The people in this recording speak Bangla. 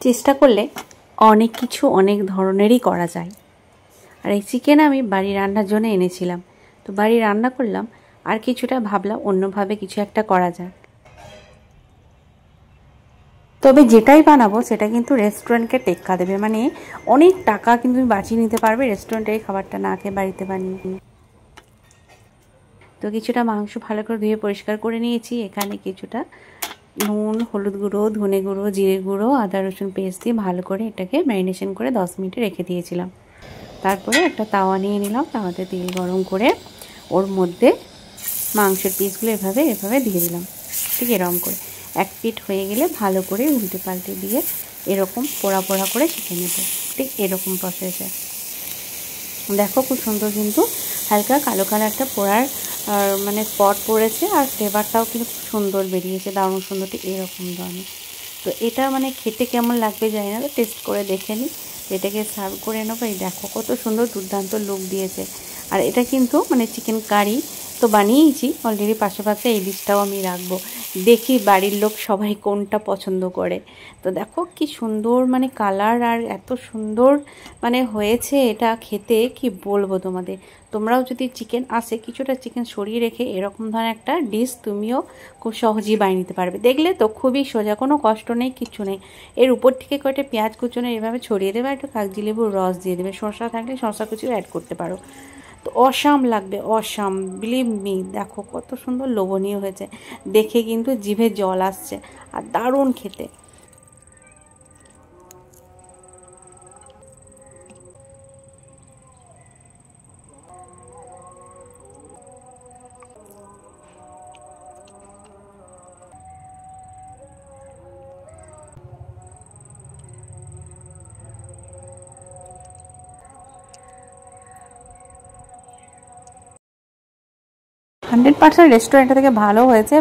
চেষ্টা করলে অনেক কিছু অনেক ধরনেরই করা যায়। আর এই চিকেন আমি বাড়ি রান্নার জন্য এনেছিলাম, তো বাড়ি রান্না করলাম, আর কিছুটা ভাবলাম অন্যভাবে কিছু একটা করা যায়। তবে যেটাই বানাবো সেটা কিন্তু রেস্টুরেন্টকে টেক্কা দেবে, মানে অনেক টাকা কিন্তু বাঁচিয়ে নিতে পারবে রেস্টুরেন্টে এই খাবারটা না খেয়ে বাড়িতে বানিয়ে। তো কিছুটা মাংস ভালো করে ধুয়ে পরিষ্কার করে নিয়েছি। এখানে কিছুটা নুন, হলুদ গুঁড়ো, ধনে গুঁড়ো, জিরে গুঁড়ো, আদা রসুন পেস্ট দিয়ে ভালো করে এটাকে ম্যারিনেশন করে 10 মিনিটে রেখে দিয়েছিলাম। তারপরে একটা তাওয়া নিয়ে নিলাম, তাওয়াতে তেল গরম করে ওর মধ্যে মাংসের পিসগুলো এভাবে দিয়ে দিলাম, ঠিক এরকম করে। এক পিঠ হয়ে গেলে ভালো করে উল্টে পাল্টে দিয়ে এরকম পোড়া পোড়া করে শিখে নেব, ঠিক এরকম প্রসেসে। দেখো খুব সুন্দর কিন্তু হালকা কালো কালো একটা পোড়ার মানে স্পট পড়েছে, আর ফ্লেভারটাও কিন্তু খুব সুন্দর বেরিয়েছে, দারুণ সুন্দর, ঠিক এরকম ধরনের। তো এটা মানে খেতে কেমন লাগবে জানি না, তো টেস্ট করে দেখে নিই। এটাকে সার্ভ করে নেবো। এই দেখো কত সুন্দর দুর্দান্ত লুক দিয়েছে। আর এটা কিন্তু মানে চিকেন কারি তো বানিয়েইছি অলরেডি, পাশে পাশে এই ডিশটাও আমি রাখবো, দেখি বাড়ির লোক সবাই কোনটা পছন্দ করে। তো দেখো কি সুন্দর মানে কালার, আর এত সুন্দর মানে হয়েছে এটা খেতে, কি বলবো তোমাদের। তোমরাও যদি চিকেন আসে কিছুটা চিকেন সরিয়ে রেখে এরকম ধরনের একটা ডিশ তুমিও খুব সহজেই বানিয়ে নিতে পারবে। দেখলে তো খুবই সোজা, কোনো কষ্ট নেই, কিছু নেই। এর উপর থেকে কয়েকটা পেঁয়াজ কুচনো এভাবে ছড়িয়ে দেবে, একটু কাগজি লেবুর রস দিয়ে দেবে, শসা থাকলে শসা কুচিও অ্যাড করতে পারো। তো অসাম লাগবে, অসাম, বিলিভ মি। দেখো কত সুন্দর লোভনীয় হয়েছে, দেখে কিন্তু জিভে জল আসছে, আর দারুণ খেতে। হান্ড্রেড পার্সেন্ট রেস্টুরেন্ট থেকে ভালো হয়েছে।